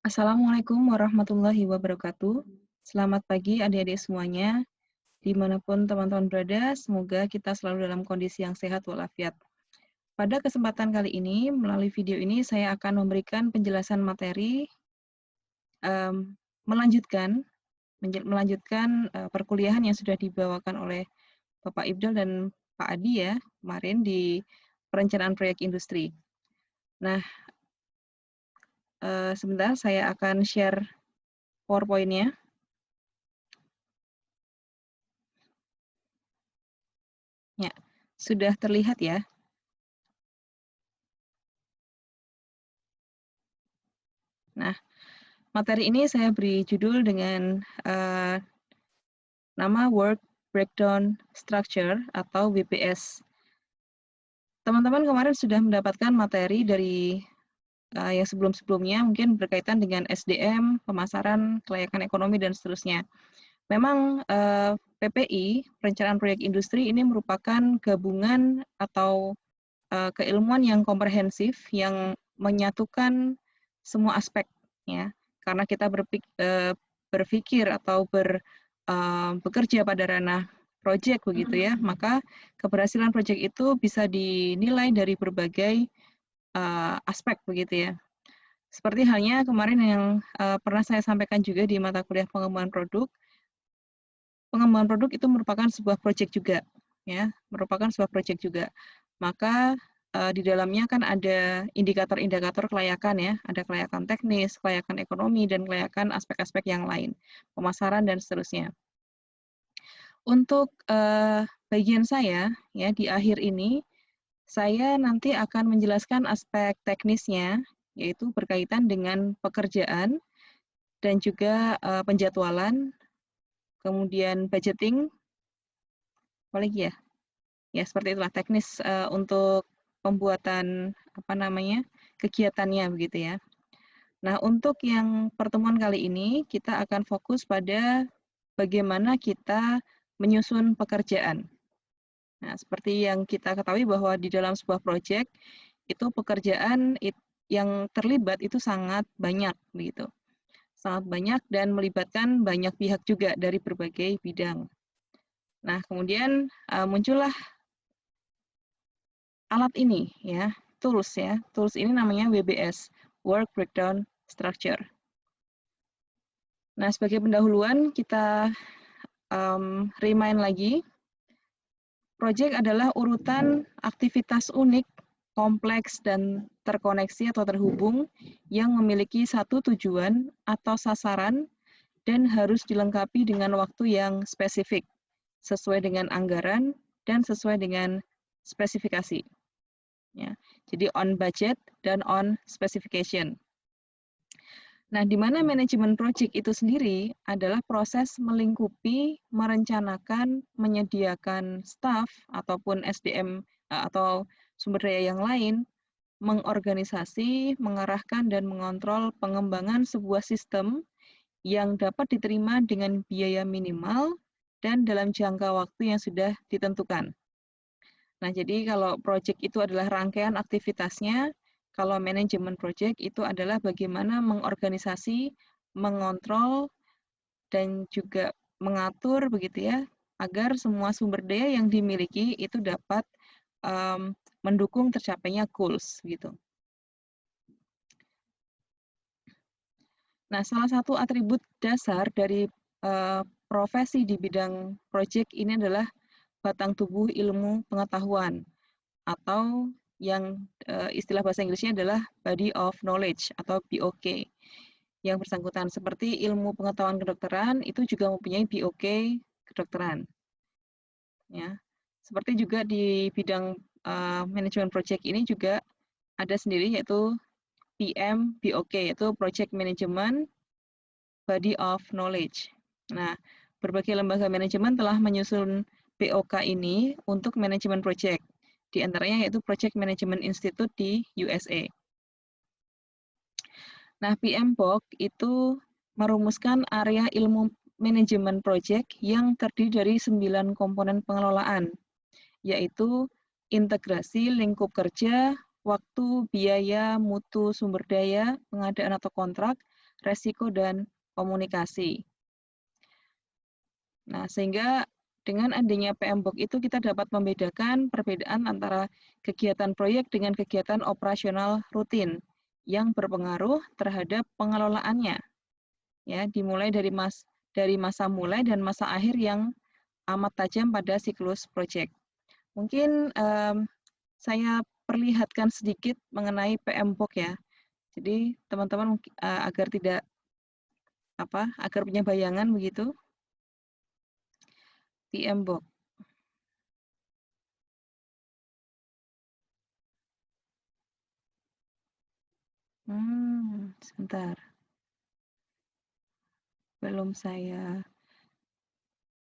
Assalamualaikum warahmatullahi wabarakatuh. Selamat pagi adik-adik semuanya, dimanapun teman-teman berada, semoga kita selalu dalam kondisi yang sehat walafiat. Pada kesempatan kali ini, melalui video ini saya akan memberikan penjelasan materi, melanjutkan perkuliahan yang sudah dibawakan oleh Bapak Ibdal dan Pak Adi ya, kemarin di perencanaan proyek industri. Nah, sebentar saya akan share PowerPoint-nya. Ya, sudah terlihat ya. Nah, materi ini saya beri judul dengan nama Work Breakdown Structure atau WBS. Teman-teman kemarin sudah mendapatkan materi dari yang sebelum-sebelumnya, mungkin berkaitan dengan SDM, pemasaran, kelayakan ekonomi, dan seterusnya. Memang PPI, Perencanaan Proyek Industri, ini merupakan gabungan atau keilmuan yang komprehensif yang menyatukan semua aspek, ya. Karena kita berpikir atau bekerja pada ranah proyek begitu ya, maka keberhasilan proyek itu bisa dinilai dari berbagai aspek begitu ya. Seperti halnya kemarin yang pernah saya sampaikan juga di mata kuliah pengembangan produk. Pengembangan produk itu merupakan sebuah proyek juga, ya, merupakan sebuah proyek juga. Maka di dalamnya kan ada indikator-indikator kelayakan ya, ada kelayakan teknis, kelayakan ekonomi, dan kelayakan aspek-aspek yang lain, pemasaran dan seterusnya. Untuk bagian saya ya di akhir ini, saya nanti akan menjelaskan aspek teknisnya, yaitu berkaitan dengan pekerjaan dan juga penjadwalan, kemudian budgeting, apalagi ya? Ya seperti itulah teknis untuk pembuatan kegiatannya begitu ya. Nah, untuk yang pertemuan kali ini kita akan fokus pada bagaimana kita menyusun pekerjaan. Nah, seperti yang kita ketahui bahwa di dalam sebuah proyek itu pekerjaan yang terlibat itu sangat banyak begitu. Sangat banyak dan melibatkan banyak pihak juga dari berbagai bidang. Nah, kemudian muncullah alat ini ya, tools ya. Tools ini namanya WBS, Work Breakdown Structure. Nah, sebagai pendahuluan kita remind lagi, project adalah urutan aktivitas unik, kompleks, dan terkoneksi atau terhubung yang memiliki satu tujuan atau sasaran dan harus dilengkapi dengan waktu yang spesifik, sesuai dengan anggaran dan sesuai dengan spesifikasi. Ya, jadi on budget dan on specification. Nah, di mana manajemen project itu sendiri adalah proses melingkupi, merencanakan, menyediakan staff ataupun SDM atau sumber daya yang lain, mengorganisasi, mengarahkan, dan mengontrol pengembangan sebuah sistem yang dapat diterima dengan biaya minimal dan dalam jangka waktu yang sudah ditentukan. Nah, jadi kalau project itu adalah rangkaian aktivitasnya, kalau manajemen project itu adalah bagaimana mengorganisasi, mengontrol, dan juga mengatur begitu ya, agar semua sumber daya yang dimiliki itu dapat mendukung tercapainya goals gitu. Nah, salah satu atribut dasar dari profesi di bidang project ini adalah batang tubuh ilmu pengetahuan, atau yang istilah bahasa Inggrisnya adalah body of knowledge atau BOK. Yang bersangkutan seperti ilmu pengetahuan kedokteran itu juga mempunyai BOK kedokteran. Ya. Seperti juga di bidang manajemen project ini juga ada sendiri yaitu PM BOK, yaitu Project Management Body of Knowledge. Nah, berbagai lembaga manajemen telah menyusun BOK ini untuk manajemen project. Di antaranya yaitu Project Management Institute di USA. Nah, PMBOK itu merumuskan area ilmu manajemen project yang terdiri dari 9 komponen pengelolaan, yaitu integrasi lingkup kerja, waktu, biaya, mutu, sumber daya, pengadaan atau kontrak, resiko, dan komunikasi. Nah, sehingga dengan adanya PMBOK itu kita dapat membedakan perbedaan antara kegiatan proyek dengan kegiatan operasional rutin yang berpengaruh terhadap pengelolaannya. Ya, dimulai dari masa mulai dan masa akhir yang amat tajam pada siklus proyek. Mungkin saya perlihatkan sedikit mengenai PMBOK ya. Jadi teman-teman agar punya bayangan begitu. PMBOK. Sebentar. Belum saya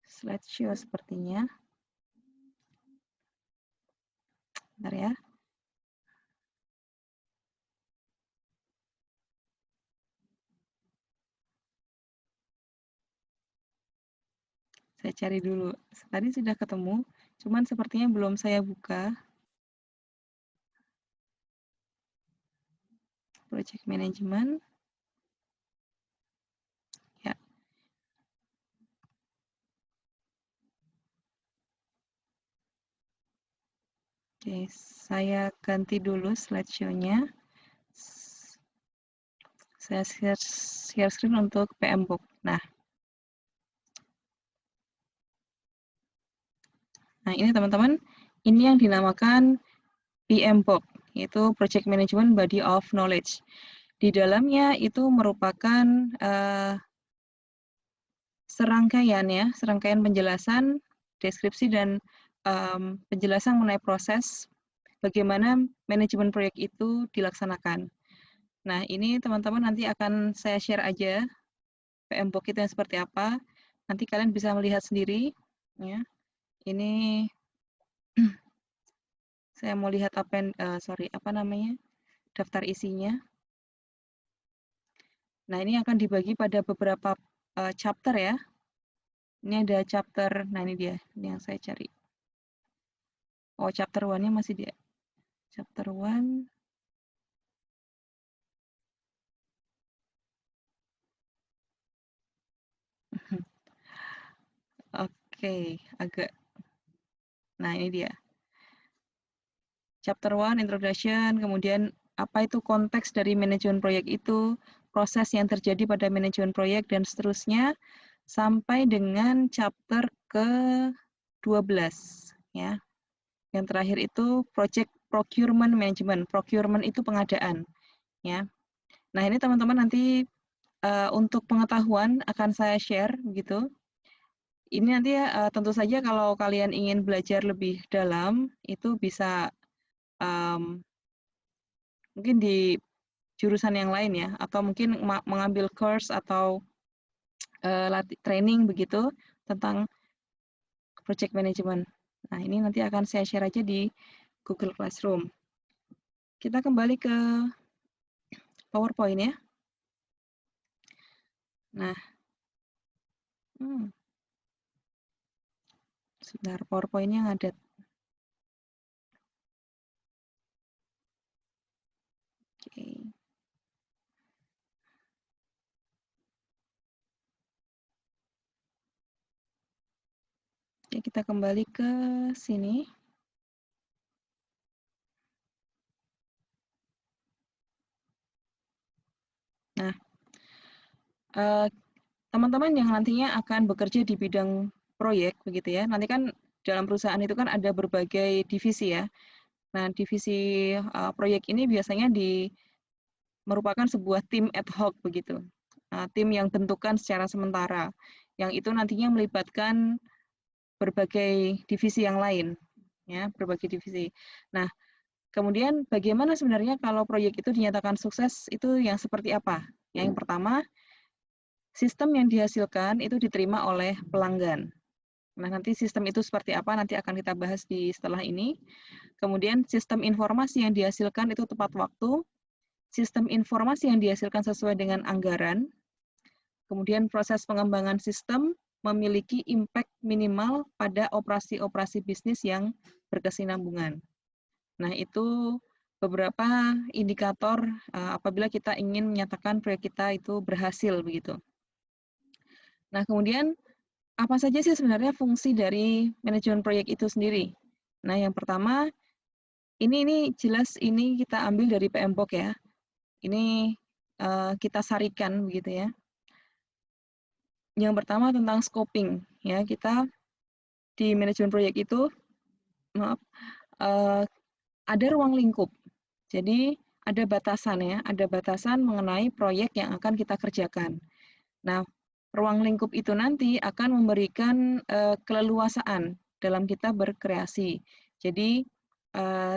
slideshow sepertinya. Bentar ya. Saya cari dulu. Tadi sudah ketemu, cuman sepertinya belum saya buka. Project Management. Ya. Oke, saya ganti dulu slideshow-nya. Saya share screen untuk PMBOK. Nah, ini teman-teman, ini yang dinamakan PMBOK, yaitu Project Management Body of Knowledge. Di dalamnya itu merupakan serangkaian penjelasan, deskripsi, dan penjelasan mengenai proses bagaimana manajemen proyek itu dilaksanakan. Nah, ini teman-teman nanti akan saya share aja PMBOK itu yang seperti apa. Nanti kalian bisa melihat sendiri. Ya. Ini saya mau lihat daftar isinya. Nah, ini akan dibagi pada beberapa chapter ya. Ini ada chapter, nah ini dia, ini yang saya cari. Oh, chapter 1-nya masih dia. Chapter 1. Oke, agak. Nah, ini dia. Chapter 1, Introduction, kemudian apa itu konteks dari manajemen proyek itu, proses yang terjadi pada manajemen proyek, dan seterusnya, sampai dengan chapter ke-12. Ya. Yang terakhir itu Project Procurement Management. Procurement itu pengadaan. Ya. Nah, ini teman-teman nanti untuk pengetahuan akan saya share begitu. Ini nanti tentu saja kalau kalian ingin belajar lebih dalam, itu bisa mungkin di jurusan yang lain ya, atau mungkin mengambil course atau training begitu tentang project management. Nah, ini nanti akan saya share aja di Google Classroom. Kita kembali ke PowerPoint ya. Nah, sebentar, PowerPoint-nya ngadet. Oke. Oke, kita kembali ke sini. Nah, teman-teman yang nantinya akan bekerja di bidang proyek, begitu ya. Nanti kan dalam perusahaan itu kan ada berbagai divisi ya. Nah, divisi proyek ini biasanya merupakan sebuah tim ad hoc begitu. Tim yang bentukan secara sementara, yang itu nantinya melibatkan berbagai divisi yang lain, ya, berbagai divisi. Nah, kemudian bagaimana sebenarnya kalau proyek itu dinyatakan sukses, itu yang seperti apa? Yang pertama, sistem yang dihasilkan itu diterima oleh pelanggan. Nah, nanti sistem itu seperti apa, nanti akan kita bahas di setelah ini. Kemudian sistem informasi yang dihasilkan itu tepat waktu, sistem informasi yang dihasilkan sesuai dengan anggaran, kemudian proses pengembangan sistem memiliki impact minimal pada operasi-operasi bisnis yang berkesinambungan. Nah, itu beberapa indikator apabila kita ingin menyatakan proyek kita itu berhasil begitu. Nah, kemudian apa saja sih sebenarnya fungsi dari manajemen proyek itu sendiri? Nah, yang pertama ini jelas ini kita ambil dari PMBOK ya. Ini kita sarikan begitu ya. Yang pertama tentang scoping ya, kita di manajemen proyek itu maaf ada ruang lingkup. Jadi ada batasan ya, ada batasan mengenai proyek yang akan kita kerjakan. Nah, ruang lingkup itu nanti akan memberikan keleluasaan dalam kita berkreasi. Jadi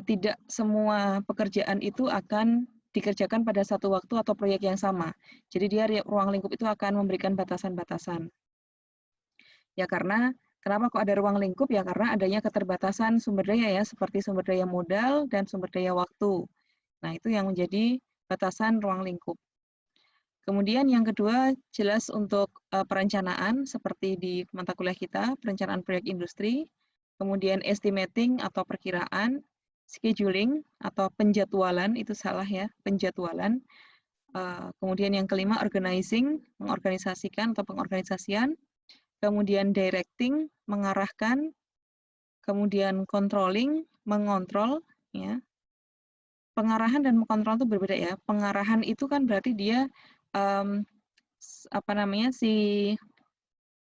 tidak semua pekerjaan itu akan dikerjakan pada satu waktu atau proyek yang sama. Jadi dia ruang lingkup itu akan memberikan batasan-batasan. Ya karena kenapa kok ada ruang lingkup? Ya karena adanya keterbatasan sumber daya ya, seperti sumber daya modal dan sumber daya waktu. Nah, itu yang menjadi batasan ruang lingkup. Kemudian yang kedua, jelas untuk perencanaan, seperti di mata kuliah kita, perencanaan proyek industri, kemudian estimating atau perkiraan, scheduling atau penjadwalan, itu salah ya, penjadwalan. Kemudian yang kelima, organizing, mengorganisasikan atau pengorganisasian, kemudian directing, mengarahkan, kemudian controlling, mengontrol, ya. Pengarahan dan mengontrol itu berbeda ya. Pengarahan itu kan berarti dia si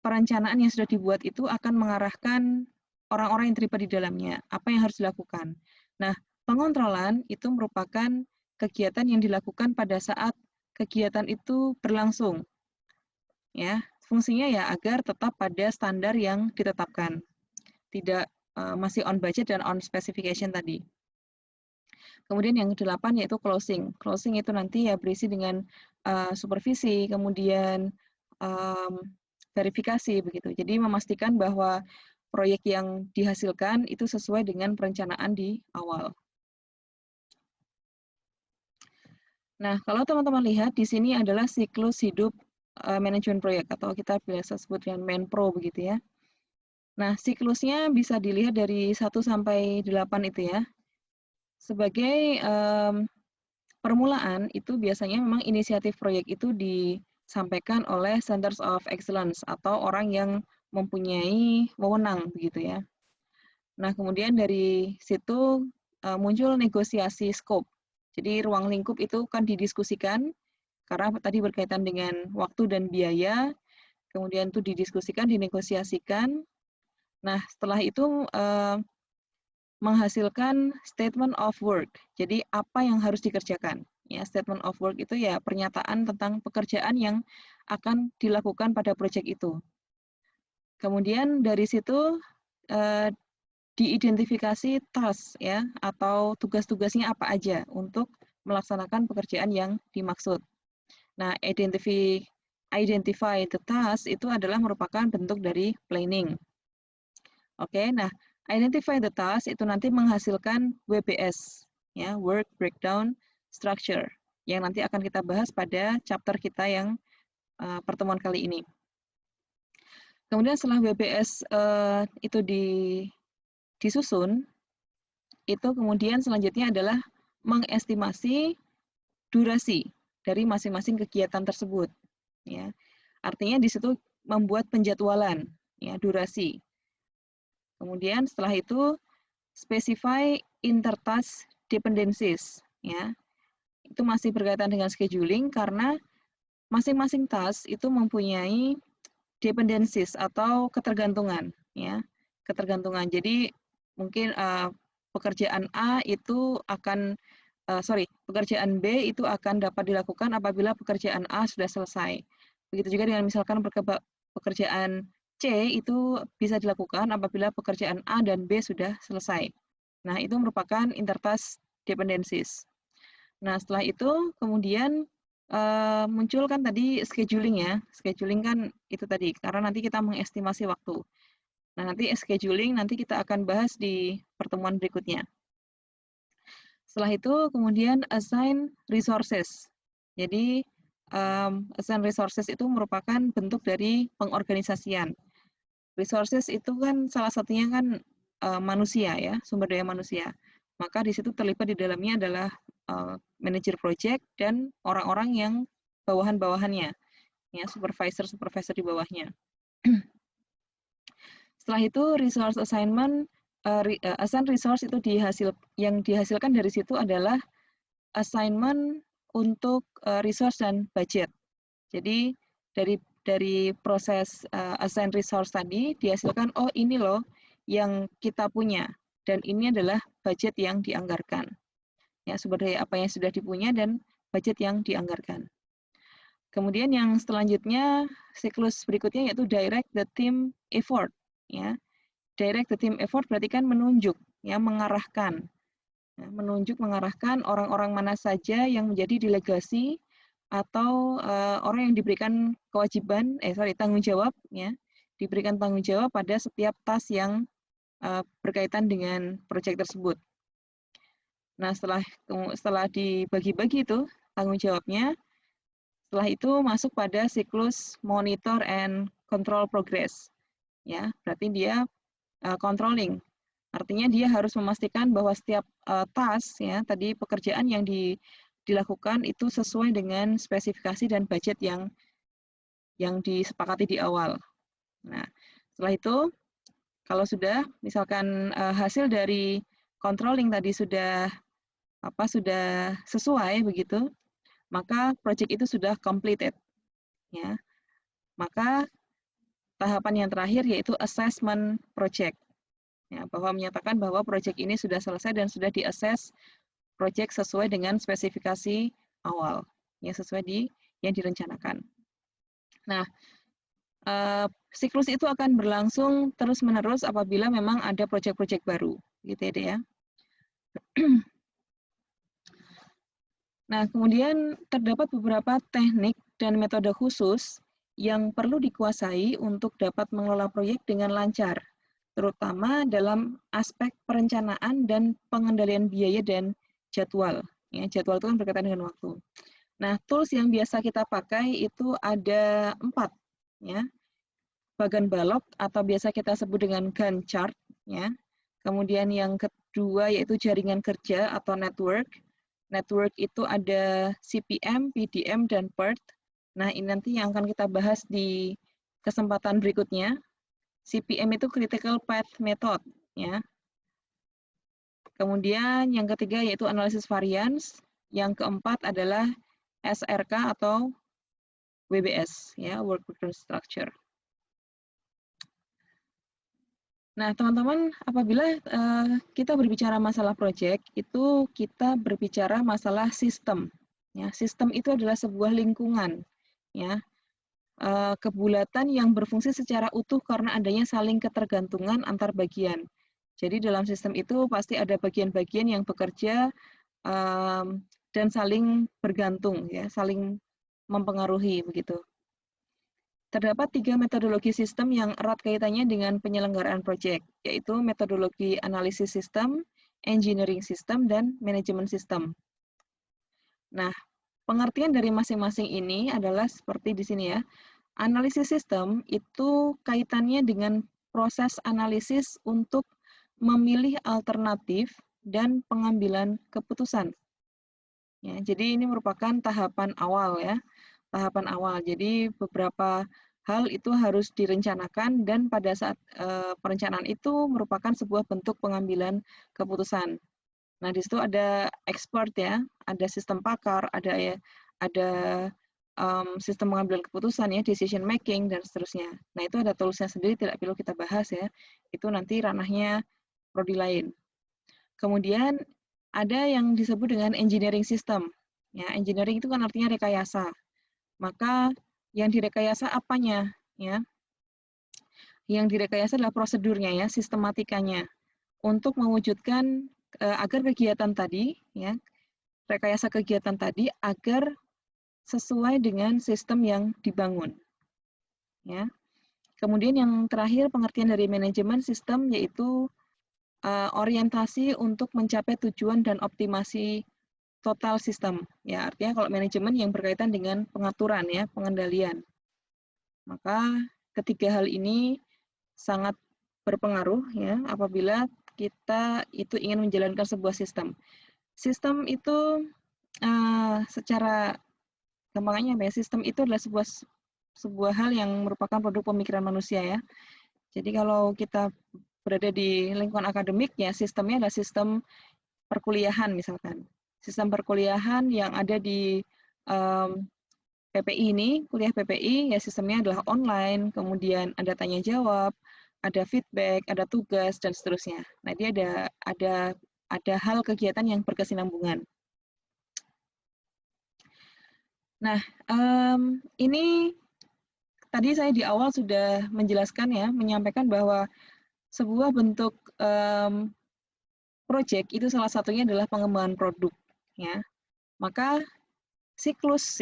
perencanaan yang sudah dibuat itu akan mengarahkan orang-orang yang terlibat di dalamnya, apa yang harus dilakukan. Nah, pengontrolan itu merupakan kegiatan yang dilakukan pada saat kegiatan itu berlangsung. Ya, fungsinya ya agar tetap pada standar yang ditetapkan. Tidak masih on budget dan on specification tadi. Kemudian yang kedelapan yaitu closing. Closing itu nanti ya berisi dengan supervisi, kemudian verifikasi begitu. Jadi memastikan bahwa proyek yang dihasilkan itu sesuai dengan perencanaan di awal. Nah, kalau teman-teman lihat di sini adalah siklus hidup manajemen proyek atau kita biasa sebut dengan menpro begitu ya. Nah, siklusnya bisa dilihat dari 1 sampai 8 itu ya. Sebagai permulaan itu biasanya memang inisiatif proyek itu disampaikan oleh Centers of Excellence atau orang yang mempunyai wewenang begitu ya. Nah, kemudian dari situ muncul negosiasi scope. Jadi ruang lingkup itu kan didiskusikan karena tadi berkaitan dengan waktu dan biaya, kemudian itu didiskusikan, dinegosiasikan. Nah, setelah itu menghasilkan statement of work. Jadi apa yang harus dikerjakan? Ya, statement of work itu ya pernyataan tentang pekerjaan yang akan dilakukan pada proyek itu. Kemudian dari situ diidentifikasi task ya atau tugas-tugasnya apa aja untuk melaksanakan pekerjaan yang dimaksud. Nah, identify the task itu adalah merupakan bentuk dari planning. Oke, nah identify the task itu nanti menghasilkan WBS, ya, Work Breakdown Structure, yang nanti akan kita bahas pada chapter kita yang pertemuan kali ini. Kemudian setelah WBS itu disusun, itu kemudian selanjutnya adalah mengestimasi durasi dari masing-masing kegiatan tersebut. Ya, artinya di situ membuat penjadwalan, ya, durasi. Kemudian setelah itu specify intertask dependencies, ya. Itu masih berkaitan dengan scheduling karena masing-masing task itu mempunyai dependencies atau ketergantungan, ya. Ketergantungan. Jadi mungkin pekerjaan A itu akan pekerjaan B itu akan dapat dilakukan apabila pekerjaan A sudah selesai. Begitu juga dengan misalkan pekerjaan C itu bisa dilakukan apabila pekerjaan A dan B sudah selesai. Nah, itu merupakan intertask dependencies. Nah, setelah itu kemudian muncul kan tadi scheduling ya. Scheduling kan itu tadi, karena nanti kita mengestimasi waktu. Nah, nanti scheduling nanti kita akan bahas di pertemuan berikutnya. Setelah itu kemudian assign resources. Jadi assign resources itu merupakan bentuk dari pengorganisasian. Resources itu kan salah satunya kan manusia ya, sumber daya manusia. Maka di situ terlibat di dalamnya adalah manajer project dan orang-orang yang bawahan-bawahannya, ya, supervisor di bawahnya. Setelah itu resource assignment, assign resource itu yang dihasilkan dari situ adalah assignment untuk resource dan budget. Jadi dari proses assign resource tadi dihasilkan, oh ini loh yang kita punya dan ini adalah budget yang dianggarkan. Ya, sumber daya apa yang sudah dipunya dan budget yang dianggarkan. Kemudian yang selanjutnya, siklus berikutnya yaitu direct the team effort. Ya, direct the team effort berarti kan menunjuk, ya, mengarahkan. Ya, menunjuk, mengarahkan orang-orang mana saja yang menjadi delegasi atau orang yang diberikan tanggung jawab, ya, diberikan tanggung jawab pada setiap task yang berkaitan dengan proyek tersebut. Nah, setelah dibagi-bagi itu tanggung jawabnya, setelah itu masuk pada siklus monitor and control progress. Ya, berarti dia controlling. Artinya dia harus memastikan bahwa setiap task, ya, tadi pekerjaan yang dilakukan itu sesuai dengan spesifikasi dan budget yang disepakati di awal. Nah, setelah itu kalau sudah misalkan hasil dari controlling tadi sudah sesuai begitu, maka project itu sudah completed. Ya. Maka tahapan yang terakhir yaitu assessment project. Ya, bahwa menyatakan bahwa project ini sudah selesai dan sudah di-assess project sesuai dengan spesifikasi awal, yang sesuai yang direncanakan. Nah, siklus itu akan berlangsung terus-menerus apabila memang ada project-project baru, gitu ya. Nah, kemudian terdapat beberapa teknik dan metode khusus yang perlu dikuasai untuk dapat mengelola proyek dengan lancar, terutama dalam aspek perencanaan dan pengendalian biaya dan jadwal. Ya, jadwal itu kan berkaitan dengan waktu. Nah, tools yang biasa kita pakai itu ada 4. Ya. Bagan balok atau biasa kita sebut dengan Gantt chart. Ya. Kemudian yang kedua yaitu jaringan kerja atau network. Network itu ada CPM, PDM, dan PERT. Nah, ini nanti yang akan kita bahas di kesempatan berikutnya. CPM itu Critical Path Method. Ya. Kemudian yang ketiga yaitu analisis variance. Yang keempat adalah SRK atau WBS, ya, Work Pattern Structure. Nah, teman-teman, apabila kita berbicara masalah proyek, itu kita berbicara masalah sistem. Ya, sistem itu adalah sebuah lingkungan, ya, kebulatan yang berfungsi secara utuh karena adanya saling ketergantungan antar bagian. Jadi dalam sistem itu pasti ada bagian-bagian yang bekerja dan saling bergantung, ya, saling mempengaruhi begitu. Terdapat 3 metodologi sistem yang erat kaitannya dengan penyelenggaraan proyek, yaitu metodologi analisis sistem, engineering system, dan manajemen sistem. Nah, pengertian dari masing-masing ini adalah seperti di sini ya. Analisis sistem itu kaitannya dengan proses analisis untuk memilih alternatif dan pengambilan keputusan. Ya, jadi ini merupakan tahapan awal ya. Tahapan awal. Jadi beberapa hal itu harus direncanakan dan pada saat perencanaan itu merupakan sebuah bentuk pengambilan keputusan. Nah, di situ ada expert ya, ada sistem pakar, ada sistem pengambilan keputusan ya, decision making dan seterusnya. Nah, itu ada toolsnya sendiri, tidak perlu kita bahas ya. Itu nanti ranahnya prodi lain. Kemudian ada yang disebut dengan engineering system. Ya, engineering itu kan artinya rekayasa. Maka yang direkayasa apanya, ya? Yang direkayasa adalah prosedurnya, ya, sistematikanya, untuk mewujudkan agar kegiatan tadi, ya, rekayasa kegiatan tadi agar sesuai dengan sistem yang dibangun, ya. Kemudian yang terakhir pengertian dari manajemen sistem yaitu orientasi untuk mencapai tujuan dan optimasi total sistem. Ya, artinya kalau manajemen yang berkaitan dengan pengaturan ya, pengendalian. Maka ketiga hal ini sangat berpengaruh ya apabila kita itu ingin menjalankan sebuah sistem. Sistem itu secara gampangnya apa ya, sistem itu adalah sebuah hal yang merupakan produk pemikiran manusia ya. Jadi kalau kita berada di lingkungan akademik ya sistemnya adalah sistem perkuliahan misalkan. Sistem perkuliahan yang ada di PPI ini, kuliah PPI ya sistemnya adalah online, kemudian ada tanya jawab, ada feedback, ada tugas dan seterusnya. Nah, dia ada hal kegiatan yang berkesinambungan. Nah, ini tadi saya di awal sudah menjelaskan ya, menyampaikan bahwa sebuah bentuk project itu salah satunya adalah pengembangan produk ya. Maka siklus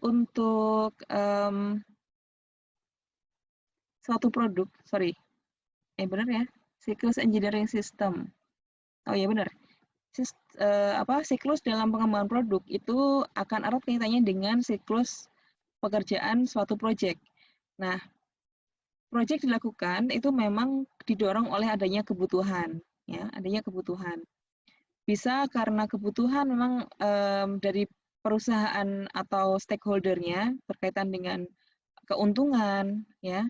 untuk suatu produk, benar ya, siklus engineering system. Oh ya benar. Siklus dalam pengembangan produk itu akan erat kaitannya dengan siklus pekerjaan suatu proyek. Nah, proyek dilakukan itu memang didorong oleh adanya kebutuhan, ya, adanya kebutuhan. Bisa karena kebutuhan memang dari perusahaan atau stakeholder-nya berkaitan dengan keuntungan, ya,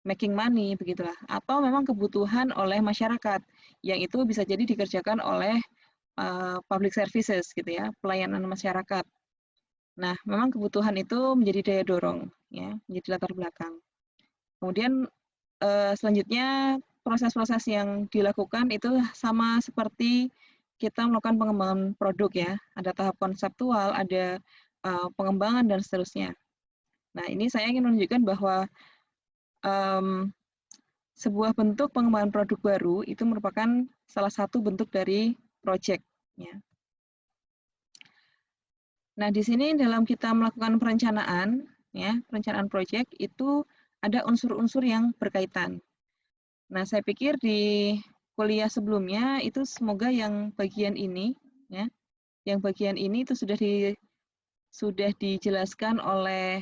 making money begitulah, atau memang kebutuhan oleh masyarakat yang itu bisa jadi dikerjakan oleh public services gitu ya, pelayanan masyarakat. Nah, memang kebutuhan itu menjadi daya dorong, ya, menjadi latar belakang. Kemudian selanjutnya proses-proses yang dilakukan itu sama seperti kita melakukan pengembangan produk ya, ada tahap konseptual, ada pengembangan dan seterusnya. Nah, ini saya ingin menunjukkan bahwa sebuah bentuk pengembangan produk baru itu merupakan salah satu bentuk dari project. Ya. Nah, di sini dalam kita melakukan perencanaan, ya, perencanaan proyek itu ada unsur-unsur yang berkaitan. Nah, saya pikir di kuliah sebelumnya itu semoga yang bagian ini, ya, yang bagian ini itu sudah dijelaskan oleh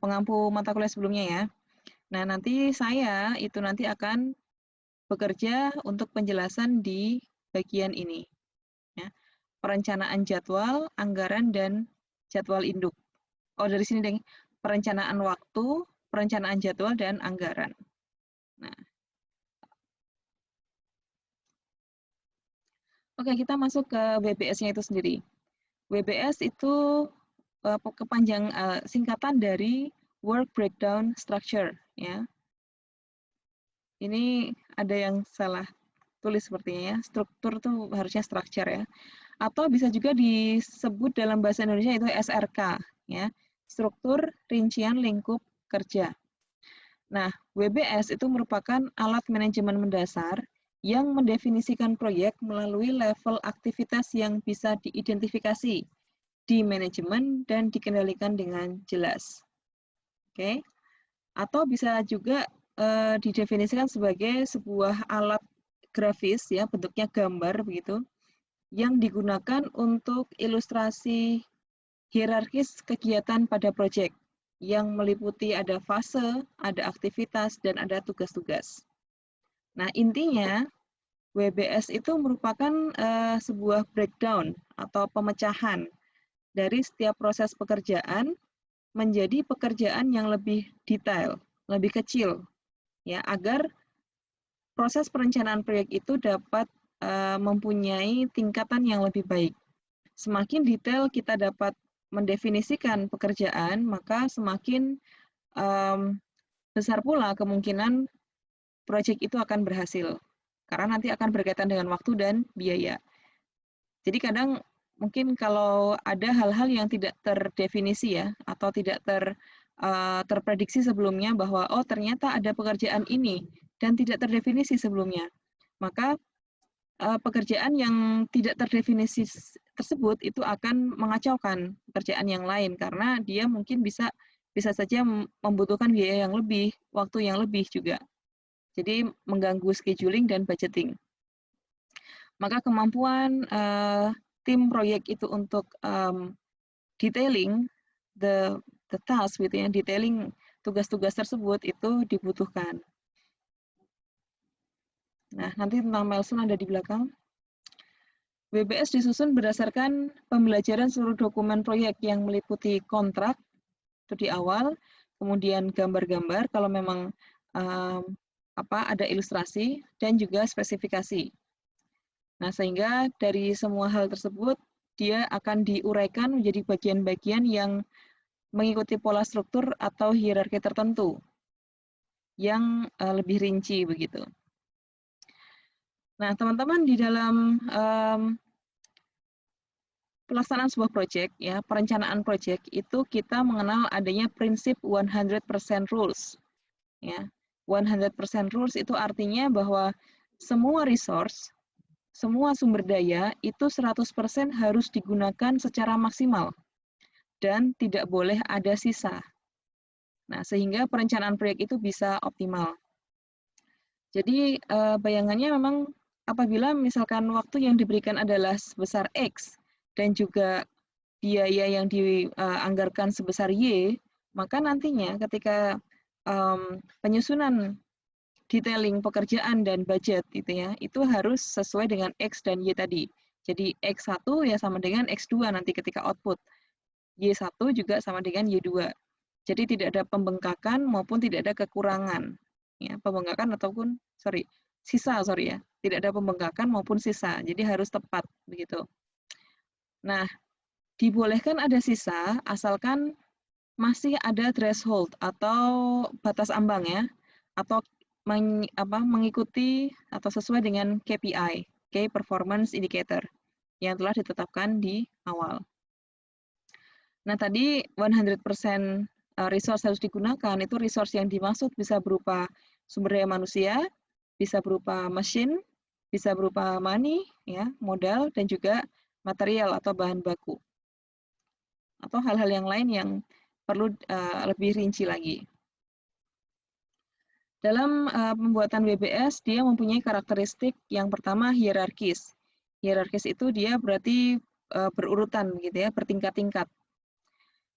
pengampu mata kuliah sebelumnya ya. Nah, nanti saya itu nanti akan bekerja untuk penjelasan di bagian ini. Ya. Perencanaan jadwal, anggaran, dan jadwal induk. Oh, dari sini deh, perencanaan waktu, perencanaan jadwal, dan anggaran. Nah, oke, kita masuk ke WBS-nya itu sendiri. WBS itu singkatan dari Work Breakdown Structure. Ya. Ini ada yang salah tulis sepertinya ya. Struktur itu harusnya structure ya. Atau bisa juga disebut dalam bahasa Indonesia itu SRK, ya, struktur rincian lingkup kerja. Nah, WBS itu merupakan alat manajemen mendasar yang mendefinisikan proyek melalui level aktivitas yang bisa diidentifikasi di manajemen dan dikendalikan dengan jelas. Oke, atau bisa juga didefinisikan sebagai sebuah alat grafis, ya, bentuknya gambar begitu, yang digunakan untuk ilustrasi hierarkis kegiatan pada proyek yang meliputi ada fase, ada aktivitas, dan ada tugas-tugas. Nah, intinya WBS itu merupakan sebuah breakdown atau pemecahan dari setiap proses pekerjaan menjadi pekerjaan yang lebih detail, lebih kecil, ya, agar proses perencanaan proyek itu dapat mempunyai tingkatan yang lebih baik. Semakin detail kita dapat mendefinisikan pekerjaan, maka semakin besar pula kemungkinan proyek itu akan berhasil. Karena nanti akan berkaitan dengan waktu dan biaya. Jadi kadang mungkin kalau ada hal-hal yang tidak terdefinisi ya, atau tidak terprediksi sebelumnya bahwa oh ternyata ada pekerjaan ini dan tidak terdefinisi sebelumnya, maka pekerjaan yang tidak terdefinisi tersebut itu akan mengacaukan pekerjaan yang lain karena dia mungkin bisa saja membutuhkan biaya yang lebih, waktu yang lebih juga. Jadi mengganggu scheduling dan budgeting. Maka kemampuan tim proyek itu untuk detailing the task gitu ya, detailing tugas-tugas tersebut itu dibutuhkan. Nah, nanti tentang milestone ada di belakang. WBS disusun berdasarkan pembelajaran seluruh dokumen proyek yang meliputi kontrak, itu di awal, kemudian gambar-gambar kalau memang ada ilustrasi, dan juga spesifikasi. Nah, sehingga dari semua hal tersebut, dia akan diuraikan menjadi bagian-bagian yang mengikuti pola struktur atau hierarki tertentu yang lebih rinci begitu. Nah, teman-teman di dalam pelaksanaan sebuah proyek, ya, perencanaan proyek itu kita mengenal adanya prinsip 100% rules. Ya, 100% rules itu artinya bahwa semua resource, semua sumber daya itu 100% harus digunakan secara maksimal dan tidak boleh ada sisa. Nah, sehingga perencanaan proyek itu bisa optimal. Jadi bayangannya memang apabila misalkan waktu yang diberikan adalah sebesar X dan juga biaya yang dianggarkan sebesar Y, maka nantinya ketika penyusunan detailing pekerjaan dan budget itu harus sesuai dengan X dan Y tadi. Jadi X1 ya sama dengan X2 nanti ketika output. Y1 juga sama dengan Y2. Jadi tidak ada pembengkakan maupun tidak ada kekurangan. Ya, pembengkakan ataupun sisa ya. Tidak ada pembengkakan maupun sisa. Jadi harus tepat begitu. Nah, dibolehkan ada sisa asalkan masih ada threshold atau batas ambang ya, atau mengikuti atau sesuai dengan KPI, Key Performance Indicator, yang telah ditetapkan di awal. Nah, tadi 100% resource harus digunakan, itu resource yang dimaksud bisa berupa sumber daya manusia, bisa berupa mesin, bisa berupa money, ya, modal, dan juga material atau bahan baku. Atau hal-hal yang lain yang perlu lebih rinci lagi. Dalam pembuatan WBS, dia mempunyai karakteristik yang pertama hierarkis. Hierarkis itu dia berarti berurutan gitu ya, bertingkat-tingkat.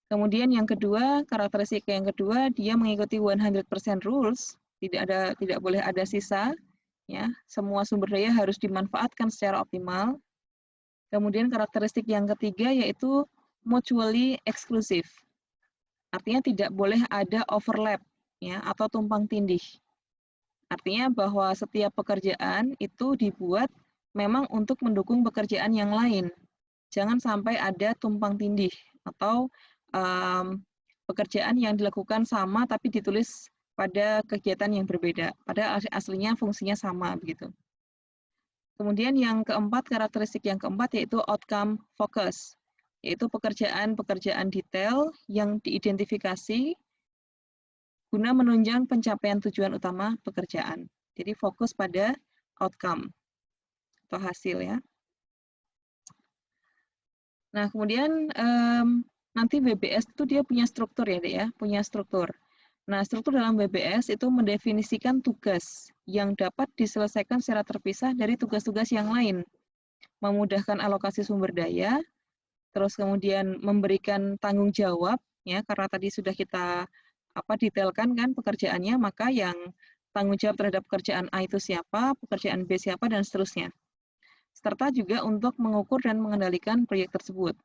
Kemudian yang kedua, karakteristik yang kedua, dia mengikuti 100% rules, tidak boleh ada sisa, ya. Semua sumber daya harus dimanfaatkan secara optimal. Kemudian karakteristik yang ketiga yaitu mutually exclusive. Artinya tidak boleh ada overlap ya atau tumpang tindih. Artinya bahwa setiap pekerjaan itu dibuat memang untuk mendukung pekerjaan yang lain. Jangan sampai ada tumpang tindih atau pekerjaan yang dilakukan sama tapi ditulis pada kegiatan yang berbeda. Padahal aslinya fungsinya sama begitu. Kemudian yang keempat, karakteristik yang keempat yaitu outcome focus, yaitu pekerjaan-pekerjaan detail yang diidentifikasi guna menunjang pencapaian tujuan utama pekerjaan. Jadi fokus pada outcome atau hasil ya. Nah, kemudian nanti WBS itu dia punya struktur ya, Dek ya, punya struktur. Nah, struktur dalam WBS itu mendefinisikan tugas yang dapat diselesaikan secara terpisah dari tugas-tugas yang lain. Memudahkan alokasi sumber daya, terus kemudian memberikan tanggung jawab, ya karena tadi sudah kita detailkan kan pekerjaannya, maka yang tanggung jawab terhadap pekerjaan A itu siapa, pekerjaan B siapa, dan seterusnya. Serta juga untuk mengukur dan mengendalikan proyek tersebut.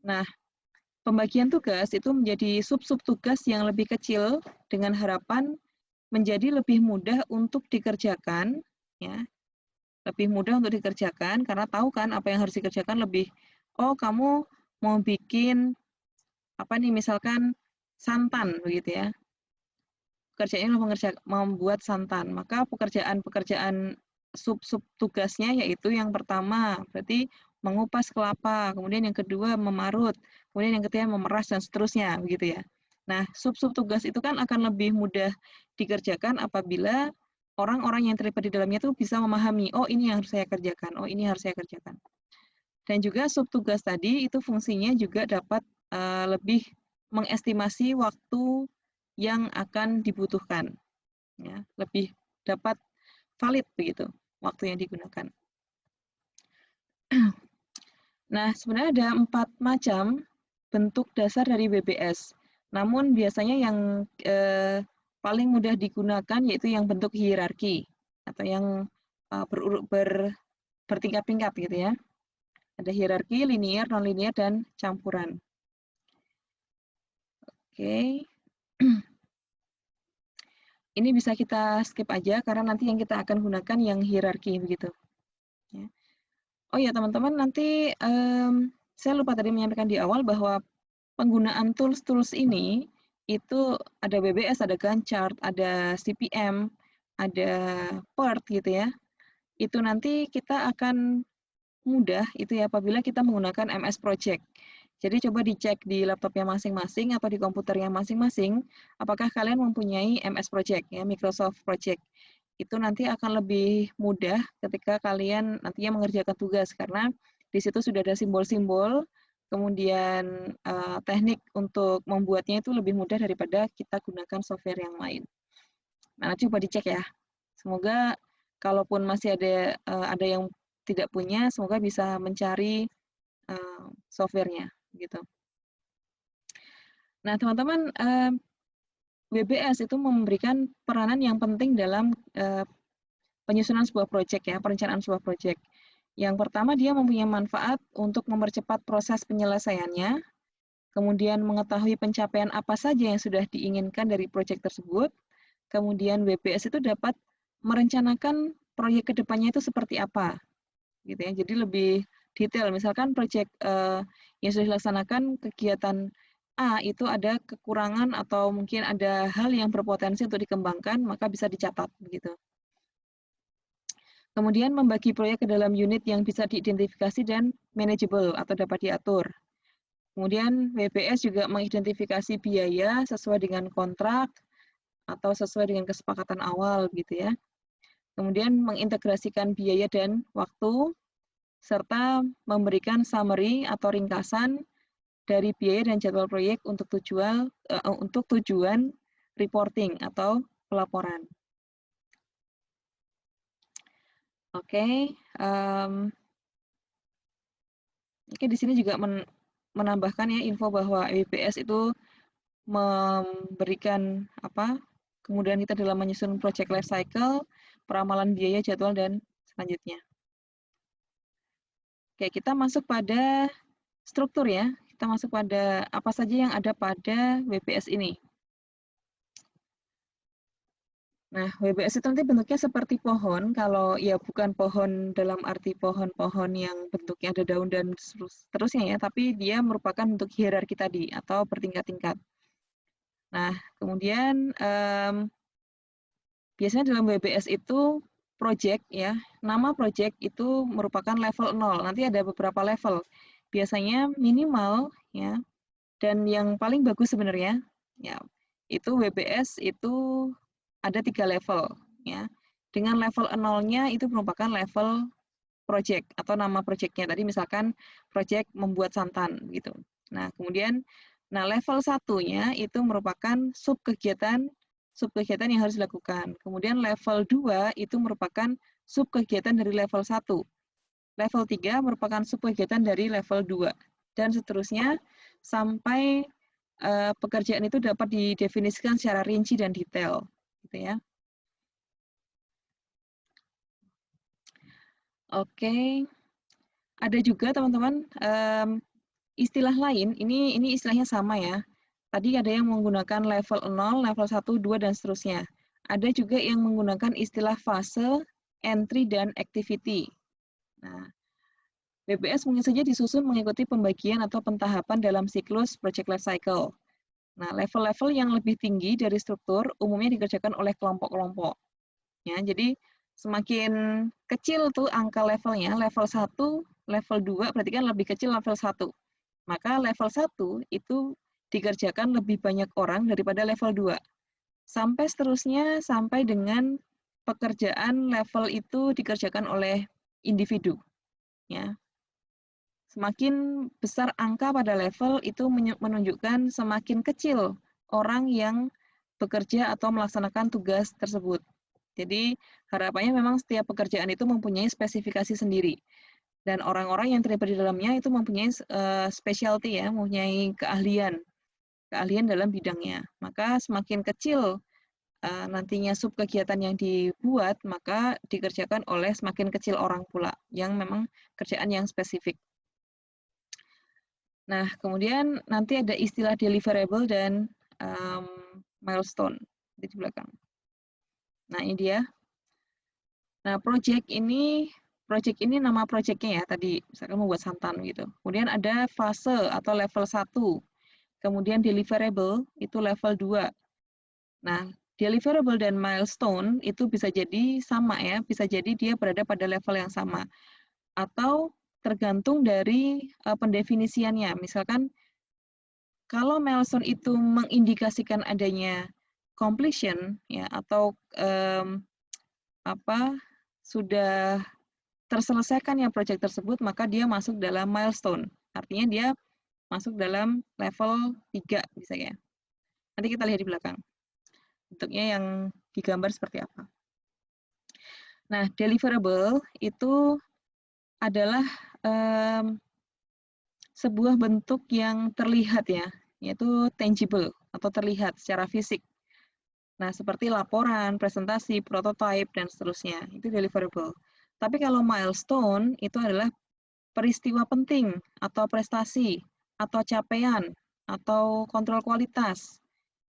Nah, pembagian tugas itu menjadi sub-sub tugas yang lebih kecil dengan harapan menjadi lebih mudah untuk dikerjakan, ya, lebih mudah untuk dikerjakan karena tahu kan apa yang harus dikerjakan lebih. Oh, kamu mau bikin misalkan santan begitu ya. Pekerjaannya membuat santan, maka pekerjaan sub-sub tugasnya yaitu yang pertama berarti mengupas kelapa, kemudian yang kedua memarut, kemudian yang ketiga memeras dan seterusnya begitu ya. Nah, sub-sub tugas itu kan akan lebih mudah dikerjakan apabila orang-orang yang terlibat di dalamnya itu bisa memahami, oh ini yang harus saya kerjakan, oh ini harus saya kerjakan. Dan juga subtugas tadi itu fungsinya juga dapat lebih mengestimasi waktu yang akan dibutuhkan, ya, lebih dapat valid begitu waktu yang digunakan. Nah, sebenarnya ada 4 macam bentuk dasar dari WBS. Namun biasanya yang paling mudah digunakan yaitu yang bentuk hierarki. atau yang bertingkat-tingkat gitu ya. Ada hierarki, linear, non-linear, dan campuran. Oke. Ini bisa kita skip aja karena nanti yang kita akan gunakan yang hierarki begitu. Ya. Oh ya teman-teman, nanti saya lupa tadi menyampaikan di awal bahwa penggunaan tools-tools ini itu ada WBS, ada Gantt chart, ada CPM, ada PERT gitu ya. Itu nanti kita akan mudah itu ya apabila kita menggunakan MS Project. Jadi coba dicek di laptopnya masing-masing atau di komputernya masing-masing, apakah kalian mempunyai MS Project ya, Microsoft Project. Itu nanti akan lebih mudah ketika kalian nantinya mengerjakan tugas karena di situ sudah ada simbol-simbol, kemudian teknik untuk membuatnya itu lebih mudah daripada kita gunakan software yang lain. Nah, coba dicek ya. Semoga kalaupun masih ada yang tidak punya, semoga bisa mencari softwarenya gitu. Nah, teman-teman, WBS itu memberikan peranan yang penting dalam penyusunan sebuah proyek ya, perencanaan sebuah proyek. Yang pertama, dia mempunyai manfaat untuk mempercepat proses penyelesaiannya, kemudian mengetahui pencapaian apa saja yang sudah diinginkan dari proyek tersebut, kemudian WBS itu dapat merencanakan proyek kedepannya itu seperti apa, gitu ya. Jadi lebih detail. Misalkan proyek yang sudah dilaksanakan kegiatan A itu ada kekurangan atau mungkin ada hal yang berpotensi untuk dikembangkan, maka bisa dicatat begitu. Kemudian membagi proyek ke dalam unit yang bisa diidentifikasi dan manageable atau dapat diatur. Kemudian WBS juga mengidentifikasi biaya sesuai dengan kontrak atau sesuai dengan kesepakatan awal gitu ya. Kemudian mengintegrasikan biaya dan waktu, serta memberikan summary atau ringkasan dari biaya dan jadwal proyek untuk tujuan reporting atau pelaporan. Oke, di sini juga menambahkan ya info bahwa WBS itu memberikan kemudian kita dalam menyusun project life cycle, peramalan biaya, jadwal, dan selanjutnya. Oke, kita masuk pada struktur ya. Kita masuk pada apa saja yang ada pada WBS ini. Nah, WBS itu nanti bentuknya seperti pohon, kalau ya bukan pohon dalam arti pohon-pohon yang bentuknya ada daun dan seterusnya ya, tapi dia merupakan bentuk hierarki tadi atau bertingkat-tingkat. Nah, kemudian biasanya dalam WBS itu project ya, nama project itu merupakan level 0. Nanti ada beberapa level. Biasanya minimal ya, dan yang paling bagus sebenarnya ya, itu WBS itu ada 3 level ya. Dengan level 0-nya itu merupakan level project atau nama projectnya tadi misalkan project membuat santan gitu. Nah, kemudian level 1-nya itu merupakan sub kegiatan yang harus dilakukan. Kemudian level 2 itu merupakan sub kegiatan dari level 1. Level 3 merupakan sub kegiatan dari level 2 dan seterusnya sampai pekerjaan itu dapat didefinisikan secara rinci dan detail gitu ya. Oke. Ada juga teman-teman istilah lain, ini istilahnya sama ya. Tadi ada yang menggunakan level 0, level 1, 2, dan seterusnya. Ada juga yang menggunakan istilah fase, entry, dan activity. Nah, WBS mungkin saja disusun mengikuti pembagian atau pentahapan dalam siklus project life cycle. Nah, level-level yang lebih tinggi dari struktur umumnya dikerjakan oleh kelompok-kelompok. Ya, jadi semakin kecil tuh angka levelnya, level 1, level 2 berarti kan lebih kecil level 1. Maka level 1 itu dikerjakan lebih banyak orang daripada level 2. Sampai seterusnya sampai dengan pekerjaan level itu dikerjakan oleh individu. Ya. Semakin besar angka pada level itu menunjukkan semakin kecil orang yang bekerja atau melaksanakan tugas tersebut. Jadi harapannya memang setiap pekerjaan itu mempunyai spesifikasi sendiri. Dan orang-orang yang terlibat di dalamnya itu mempunyai specialty ya, mempunyai keahlian dalam bidangnya. Maka semakin kecil nantinya sub kegiatan yang dibuat, maka dikerjakan oleh semakin kecil orang pula, yang memang kerjaan yang spesifik. Nah, kemudian nanti ada istilah deliverable dan milestone di belakang. Nah, ini dia. Nah, project ini nama projectnya ya tadi, misalkan membuat santan gitu. Kemudian ada fase atau level 1. Kemudian deliverable itu level 2. Nah, deliverable dan milestone itu bisa jadi sama ya, bisa jadi dia berada pada level yang sama. Atau tergantung dari pendefinisiannya. Misalkan kalau milestone itu mengindikasikan adanya completion ya atau sudah terselesaikan yang proyek tersebut, maka dia masuk dalam milestone. Artinya dia masuk dalam level 3 misalnya. Nanti kita lihat di belakang. Bentuknya yang digambar seperti apa. Nah, deliverable itu adalah sebuah bentuk yang terlihat ya, yaitu tangible atau terlihat secara fisik. Nah, seperti laporan, presentasi, prototype, dan seterusnya. Itu deliverable. Tapi kalau milestone itu adalah peristiwa penting atau prestasi atau capaian atau kontrol kualitas.